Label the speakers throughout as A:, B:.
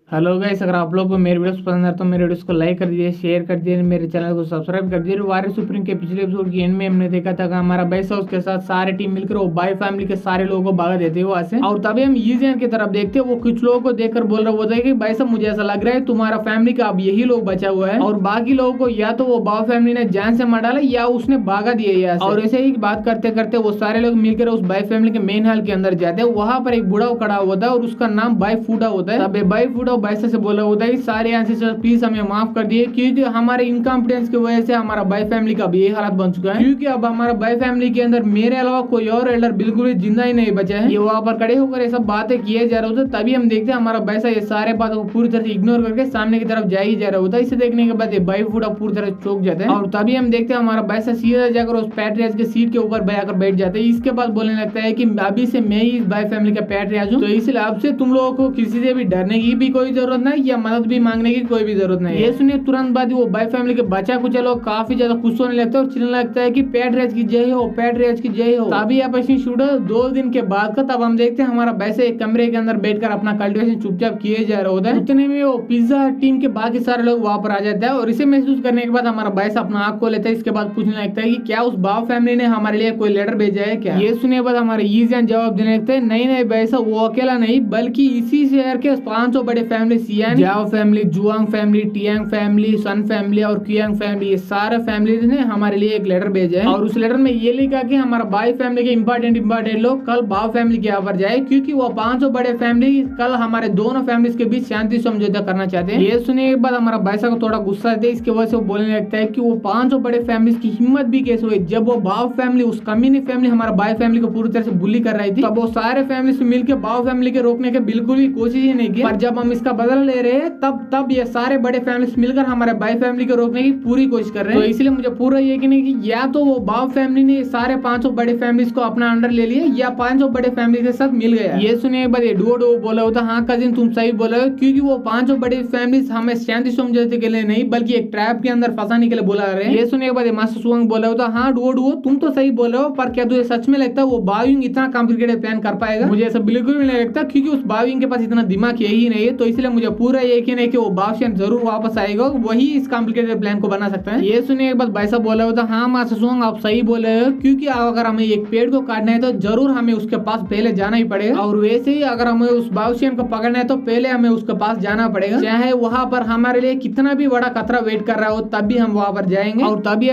A: Hello guys, अगर आप लोग को मेरे वीडियोस पसंद आए तो मेरे वीडियोस को लाइक कर दीजिए, शेयर कर दीजिए, मेरे चैनल को सब्सक्राइब कर दीजिए। वारिस सुप्रीम के पिछले एपिसोड की एंड में हमने देखा था कि हमारा बैसा उसके साथ सारे टीम मिलकर वो बाई फैमिली के सारे लोगों को भगा देते हैं वहां से। और तभी हम ईजियन की तरफ देखते हैं, वो कुछ लोगों को देखकर बोल रहा होता है कि भाई साहब मुझे ऐसा लग रहा है तुम्हारा फैमिली का अब यही लोग बचा हुआ है, और बाकी लोगों को या तो वो बाव फैमिली ने जान से मार डाला या उसने भागा दिया यहाँ से। और ऐसे ही बात करते करते वो सारे लोग मिलकर उस बाई फैमिली के मेन हॉल के अंदर जाते हैं। वहां पर एक बूढ़ा खड़ा होता है और उसका नाम बाई फूडा होता है। तब बाई फूडा बैसा से बोला होता है सारे एंसेस्टर प्लीज हमें माफ कर दिए, क्योंकि हमारे इनकॉम्पिटेंस की वजह से हमारा बाई फैमिली का भी ये हालत बन चुका है। क्योंकि अब हमारा बाई फैमिली के अंदर मेरे अलावा कोई और एल्डर बिल्कुल भी जिंदा ही नहीं बचा है। ये वहां पर खड़े होकर ये सब बातें किए जा रहे होते, तभी हम देखते हैं हमारा बैसा ये सारे बातों को पूरी तरह से इग्नोर करके सामने की तरफ जा ही जा रहा होता है। इसे देखने के बाद ये बाई फूडा पूरी तरह चौंक जाता है और तभी हम देखते हैं हमारा बैसा सीधा जाकर उस पैट्रियाज के सीट के ऊपर जाकर बैठ जाते हैं। इसके बाद बोलने लगता है कि अभी से मैं ही इस बाई फैमिली का पैट्रियाज हूँ, तो इसलिए अब से तुम लोगों को किसी से भी डरने की भी कोई जरूरत नहीं या मदद भी मांगने की कोई भी जरूरत नहीं। ये सुनिए तुरंत बाद वो बाई फैमिली के बच्चा कुछ लोग काफी ज्यादा खुश होने लगता है और चिल्लाने लगता है कि पैट्रियाज की जय हो, पैट्रियाज की जय हो। तभी आप ऐसी शूटर 2 दिन के बाद का तब हम देखते हैं हमारा वैसे एक कमरे के अंदर बैठकर अपना कल्टिवेशन चुपचाप किए जा रहा होता है। उतने में वो पिज्जा टीम के बाकी सारे लोग वहां पर आ जाते हैं और इसे महसूस करने के बाद हमारा बैसा अपना आंख को लेता है। इसके बाद पूछने लगता है कि क्या उस बाव फैमिली ने हमारे लिए कोई लेटर भेजा है क्या। ये सुनने के बाद हमारे ईजियन जवाब देने लगते हैं नहीं नहीं बैसा, वो अकेला नहीं बल्कि इसी शहर के 500 बड़े फैमिली सियान, जाओ फैमिली, जुआंग फैमिली, टियांग फैमिली, सन फैमिली और क्यांग फैमिली, ये सारे फैमिली ने हमारे लिए एक लेटर भेजा है। और उस लेटर में ये लिखा कि हमारा बाई फैमिली के इंपॉर्टेंट लोग कल बाव फैमिली के यहाँ पर जाए, क्योंकि वो 500 बड़े फैमिली कल हमारे दोनों फैमिली के बीच शांति समझौता करना चाहते हैं। ये सुनने के बाद हमारा बैसा को थोड़ा गुस्सा आता है। इसके वजह से वो बोलने लगता है कि वो 500 बड़े फैमिली की हिम्मत भी कैसे हुई, जब वो बाव फैमिली उस कमीनी फैमिली हमारा बाई फैमिली को पूरी तरह से बुली कर रही थी, तब वो सारे फैमिली से मिलकर बाव फैमिली के रोकने के बिल्कुल भी कोशिश ही नहीं की। पर जब हम इसका बदला ले रहे हैं तब ये सारे बड़े फैमिली मिलकर हमारे बाई फैमिली को रोकने की पूरी कोशिश कर रहे हैं। तो इसलिए मुझे पूरा यकीन है कि या तो वो बाव फैमिली ने सारे 500 बड़े फैमिलीज को अपना अंडर ले लिया या 500 बड़े फैमिली के साथ मिल गया। ये सुनिए एक बार ये डुओ बोला होता, हाँ कजिन तुम सही बोला हो, क्योंकि वो 500 बड़े फैमिलीज हमें शांति समझौते के लिए नहीं बल्कि एक ट्रैप के अंदर फंसाने के लिए बोला रहे हैं। ये सुनिए एक बार मास्टर सुवंग बोला होता, हाँ डुओ तुम तो सही बोल रहे हो, पर क्या तुझे सच में लगता है वो बाविंग इतना कॉम्प्लिकेटेड प्लान कर पाएगा। मुझे ऐसा बिल्कुल भी नहीं लगता, क्योंकि उस बाविंग के पास इतना दिमाग यही नहीं है। तो इसलिए मुझे पूरा यकीन है कि वो बावशियन जरूर वापस आएगा, वही इस कॉम्प्लिकेटेड प्लान को बना सकता है। ये सुनिए एक बार बैसा बोला होता, हाँ मास्टर सुवंग आप सही बोले हो, क्योंकि अगर हमें एक पेड़ को काटना है तो जरूर हमें उसके पास पहले जाना ही पड़ेगा, और वैसे ही अगर हमें उस बावशियन को पकड़ना है तो पहले हमें उसके पास जाना पड़ेगा, चाहे वहां पर हमारे लिए कितना भी बड़ा खतरा वेट कर रहा हो तब भी हम वहां पर जाएंगे। और तभी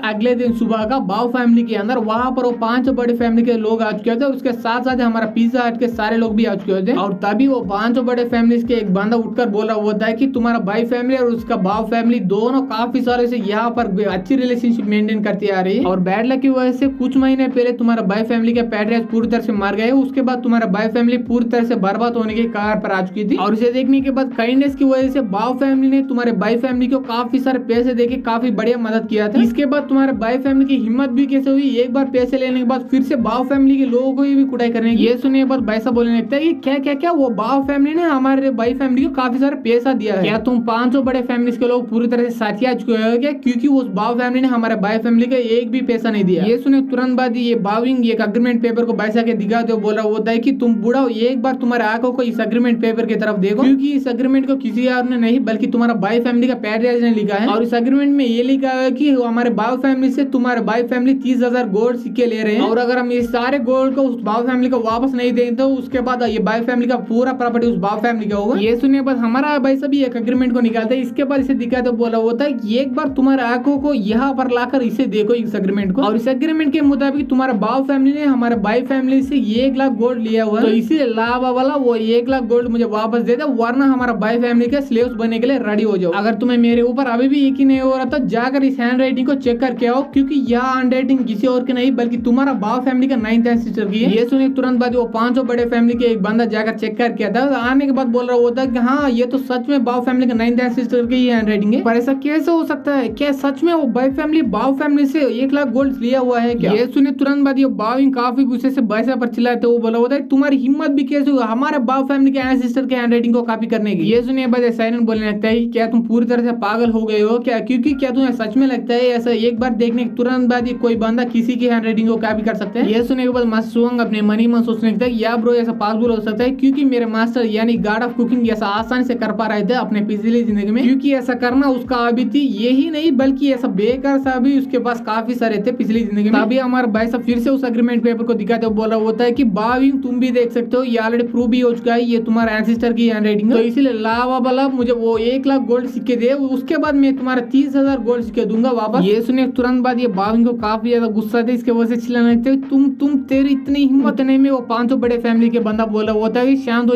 A: अगले दिन सुबह का बाव फैमिली के अंदर वहां पर वो 5 बड़े फैमिली के लोग आ चुके थे और उसके साथ साथ हमारा पिज्जा हट के सारे लोग भी आ चुके थे। और तभी वो 5 बड़े फैमिली के एक बंदा उठकर बोल रहा होता है कि तुम्हारा बाई फैमिली और उसका बाव फैमिली दोनों काफी सारे से यहाँ पर अच्छी रिलेशनशिप मेंटेन करती आ रही है, और बैड लक की वजह से कुछ महीने पहले तुम्हारा बाई फैमिली के पैट्रियाज पूरी तरह से मर गए। उसके बाद तुम्हारा बाई फैमिली पूरी तरह से बर्बाद होने के कगार पर आ चुकी थी, और इसे देखने के बाद काइंडनेस की वजह से बाव फैमिली ने तुम्हारे बाई फैमिली को काफी सारे पैसे देके काफी बढ़िया मदद किया था। इसके बाद तुम्हारे बाई फैमिली की हिम्मत भी कैसे हुई, एक बार पैसे लेने के बाद फिर से बाव फैमिली के लोगों को भी कुटाई करने की। ये सुनने के बाद बैसा बोलने लगता है कि क्या क्या क्या वो बाव फैमिली ने हमारे बाई फैमिली को काफी सारे पैसा दिया है, क्या तुम 500 बड़े फैमिली के लोग पूरी तरह से साथी आ चुके हो क्या, क्योंकि उस बाव फैमिली ने हमारे बाई फैमिली का एक भी पैसा नहीं दिया। ये सुने तुरंत बाद ये बाविंग एक अग्रीमेंट पेपर को बैसा के दिखाते हो बोल रहा होता है कि तुम बूढ़ा हो, एक बार तुम्हारे आंखों को इस अग्रीमेंट पेपर की तरफ देखो, क्योंकि इस अग्रीमेंट को किसी और ने नहीं बल्कि तुम्हारा बाई फैमिली का पैट्रियाज ने लिखा है। और इस अग्रीमेंट में ये लिखा है कि हमारे बाव फैमिली से तुम्हारे बाई फैमिली 30,000 गोल्ड सिक्के ले रहे हैं, और अगर हम ये सारे गोल्ड को उस बाव फैमिली को वापस नहीं देंगे तो उसके बाद ये बाई फैमिली का पूरा प्रॉपर्टी उस बाव फैमिली का होगा। ये सुनिए बाद हमारा भाई सभी एक एग्रीमेंट को निकालते हैं। इसके बाद इसे दिखाते बोला होता है कि एक बार तुम्हारे आंखों को यहाँ पर लाकर इसे देखो इस एग्रीमेंट को, और इस एग्रीमेंट के मुताबिक तुम्हारा बाव फैमिली ने हमारे बाई फैमिली से 1 लाख गोल्ड लिया हुआ है, तो इसीलिए लावा वाला वो 1 लाख गोल्ड मुझे वापस दे दे, वरना हमारा बाई फैमिली के स्लेव्स बनने के लिए रेडी हो जाओ। अगर तुम्हें मेरे ऊपर अभी भी यकीन नहीं हो रहा तो जाकर इस हैंड राइटिंग को चेक करके आओ, क्योंकि यह हैंड राइटिंग किसी और की नहीं बल्कि तुम्हारा बाव फैमिली का 9th एंसेस्टर की है। ये सुनिए तुरंत बाद वो 500 बड़े फैमिली के एक बंदा जाकर चेक करके आता है, आने के बाद बोल रहा होता है कि हाँ ये तो सच में बाव फैमिली का 9th एंसेस्टर की हैंड राइटिंग है, पर ऐसा कैसे हो सकता है, क्या सच में वो बाई फैमिली बाव फैमिली से 1 लाख गोल्ड लिया हुआ है क्या। ये सुनिए तुरंत बाद ये बाविंग काफी गुस्से से बैसा पर चिल्लाते वो बोला होता है तुम्हारी हिम्मत भी कैसे हुआ हमारे बाव फैमिली के एंसेस्टर के हैंड राइटिंग को कॉपी करने की। ये सुनिए बाद साइलेंट बोलने लगता है क्या तुम पूरी तरह से पागल हो गए हो क्या, क्योंकि क्या तुम्हें सच में लगता है ऐसा एक बार देखने के तुरंत बाद ये कोई बंदा किसी की हैंड राइटिंग को कॉपी कर सकते हैं। ये सुनने के बाद मास्टर सुवंग अपने मनी मन सोचने लगता है या ब्रो ऐसा पॉसिबल हो सकता है, क्योंकि मेरे मास्टर यानी गॉड ऑफ कुकिंग ऐसा आसानी से कर पा रहे थे अपने पिछली जिंदगी में, क्योंकि ऐसा करना उसका हॉबी थी। यही नहीं बल्कि ऐसा बेकार सा भी उसके पास काफी सारे थे पिछली जिंदगी में। तभी हमारा भाई साहब फिर से उस एग्रीमेंट पेपर को दिखाते हुए बोल रहा होता है कि बाविंग तुम भी देख सकते हो, ये ऑलरेडी प्रूव भी हो चुका है, ये तुम्हारा एंसेस्टर की हैंडराइटिंग है, तो इसलिए लावा वाला मुझे वो 1 लाख गोल्ड सिक्के दे, उसके बाद मैं तुम्हारा 30,000 गोल्ड सिक्के दूंगा वापस। ये सुने तुरंत बाद ये बाविंग को काफी ज्यादा गुस्सा थे, इसके वजह से चिल्लाने लगते तुम तेरी इतनी हिम्मत नहीं में। वो 500 बड़े फैमिली के बंदा बोल रहा होता है शांत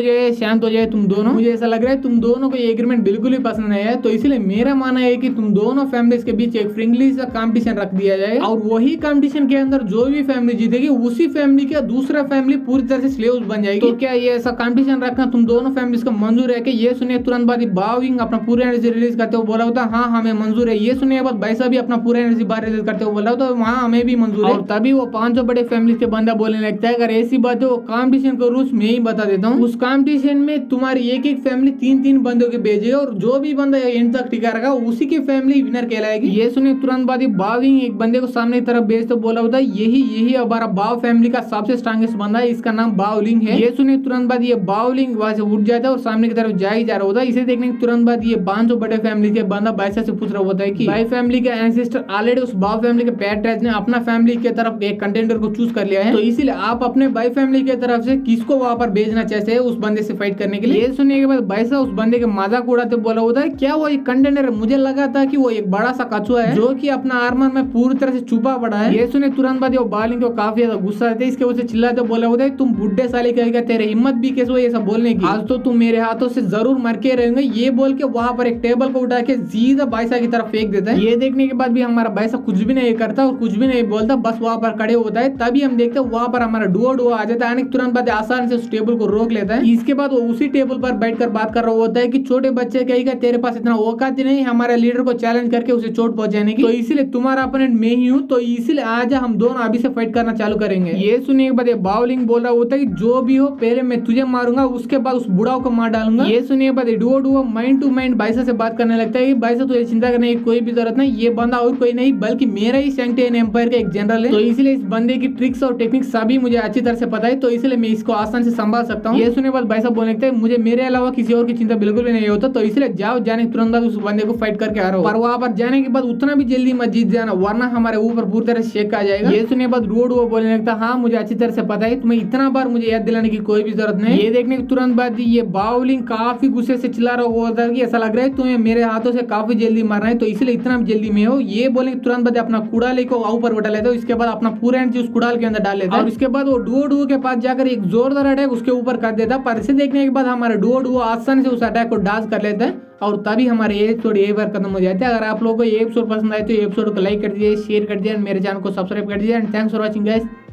A: हो जाए तुम दोनों। मुझे ऐसा लग रहा है तुम दोनों को ये एग्रीमेंट बिल्कुल भी पसंद नहीं है, तो इसलिए मेरा मानना है कि तुम दोनों फैमिलीज के बीच एक फ्रेंडली सा कंपटीशन रख दिया जाए, और वही कंपटीशन के अंदर जो भी फैमिली जीतेगी उसी फैमिली का दूसरा फैमिली पूरी तरह से स्लेव्स बन जाएगी। तो क्या ये ऐसा कंपटीशन रखना तुम दोनों फैमिलीज का मंजूर है? कि ये सुनिए तुरंत बाद बाविंग अपना पूरा एनर्जी रिलीज करते हुए बोला होता हाँ हमें मंजूर है। ये सुनिए बाद भाई साहब भी अपना पूरा एनर्जी बाहर रिलीज करते हुए बोला होता हाँ हमें भी मंजूर है। और तभी वो 500 बड़े फैमिली के बंदा बोलने लगता है अगर ऐसी बात है वो कंपटीशन का रूल्स मैं ही बता देता हूँ। उस कंपटीशन में तुम्हारी एक फैमिली 3-3 बंदों के भेजे, और जो भी बंदा एंड तक टिका रहेगा उसी की फैमिली विनर कहलाएगी। ये सुनिए तुरंत बाद बाविंग एक बंदे को सामने की तरफ भेज तो बोला होता है यही हमारा बाव फैमिली का सबसे स्ट्रॉन्गेस्ट बंदा है, इसका नाम बावलिंग है। ये सुनिए तुरंत बाद ये बावलिंग वहां से उठ जाता है और सामने की तरफ जा ही जा रहा होता है। इसे देखने के तुरंत बाद ये 500 बड़े फैमिली के बंदा बाइसा से पूछ रहा होता है कि बाई फैमिली के एंसेस्टर ऑलरेडी उस बाव फैमिली के पैट्रियट ने अपना फैमिली की तरफ एक कंटेंडर को चूज कर लिया है, तो इसीलिए आप अपने बाई फैमिली की तरफ से किसको वहां पर भेजना चाहते हैं उस बंदे से फाइट करने के लिए। ये सुनने के बाद बाइसा उस बंदे के मजाक उड़ाते बोला होता है क्या वो एक कंटेंडर है? मुझे लगा था कि वो एक बड़ा सा कछुआ है जो कि अपना आर्मर में पूरी तरह से छुपा पड़ा है। ये सुने तुरंत बाद बावलिंग को काफी ज्यादा गुस्सा आते इसके वजह से चिल्लाते बोला होता है तुम बुड्ढे साले कहेगा तेरे हिम्मत भी कैसे हुई ऐसा बोलने की, आज तो तुम मेरे हाथों से जरूर मर के रहेंगे। ये बोल के वहां पर एक टेबल को उठा के सीधा बाइसा की तरफ फेंक देता है। ये देखने के बाद भी हमारा बाइसा कुछ भी नहीं करता और कुछ भी नहीं बोलता, बस वहां पर खड़े होता है। तभी हम देखते हैं वहां पर हमारा डुओ आ जाता है, तुरंत बाद आसानी से उस टेबल को रोक लेता है। इसके बाद वो उसी टेबल पर बैठकर बात कर रहा होता है कि छोटे बच्चे कहेगा तेरे पास इतना औकात ही नहीं हमारे लीडर को चैलेंज करके उसे चोट पहुंचाने की, तो इसीलिए तुम्हारा अपोनेंट मैं ही हूँ, तो इसीलिए आज हम दोनों अभी से फाइट करना चालू करेंगे। ये सुनने के बाद बावलिंग बोल रहा होता है कि जो भी हो पहले मैं तुझे मारूंगा उसके बाद उस बुढ़ाओ को मार डालूंगा। ये सुनने के बाद डुओ माइंड टू माइंड बाइसा से बात करने लगता है कि बाइसा तुझे चिंता करने की कोई भी जरूरत नहीं, ये बंदा और कोई नहीं बल्कि मेरा ही सैंक्टियन एम्पायर का एक जनरल है, तो इसलिए इस बंदे की ट्रिक्स और टेक्निक सभी मुझे अच्छी तरह से पता है, तो इसलिए मैं इसको आसान से संभाल सकता हूँ। ये सुनने के बाद बाइसा बोलने लगता है मुझे मेरे अलावा किसी और की चिंता बिल्कुल भी नहीं होता, तो इसलिए जाओ जाने तुरंत बाद उस बंदे को फाइट करके आ रहा हो, पर वहां पर जाने के बाद उतना भी जल्दी मत जीत जाना वरना हमारे ऊपर पूरी तरह से शेक आ जाएगा। ये सुनने के बाद डुओ बोलने लगता हाँ मुझे अच्छी तरह से पता है, तुम्हें इतना बार मुझे याद दिलाने की कोई भी जरूरत नहीं। ये देखने के तुरंत बाद ये बावलिंग काफी गुस्से से चिल्ला रहा होता है कि ऐसा लग रहा है तुम्हें मेरे हाथों से काफी जल्दी मारना है, तो इसलिए इतना जल्दी में हो। ये बोले तुरंत बाद अपना कुड़ाले को ऊपर उठा लेता है, इसके बाद अपना पूरा एनर्जी उस कुड़ाल के अंदर डाल लेता है, और इसके बाद वो डुओ के पास जाकर एक जोरदार अटैक उसके ऊपर कर देता है। पर इसे देखने के बाद हमारा डुओ आसानी से उस अटैक को डांस कर लेता है, और तभी हमारे ये एपिसोड यही बार खत्म हो जाते हैं। अगर आप लोगों को ये एपिसोड पसंद आए तो ये एपिसोड को लाइक कर दीजिए, शेयर कर दीजिए, मेरे चैनल को सब्सक्राइब कर दीजिए, and thanks for watching guys.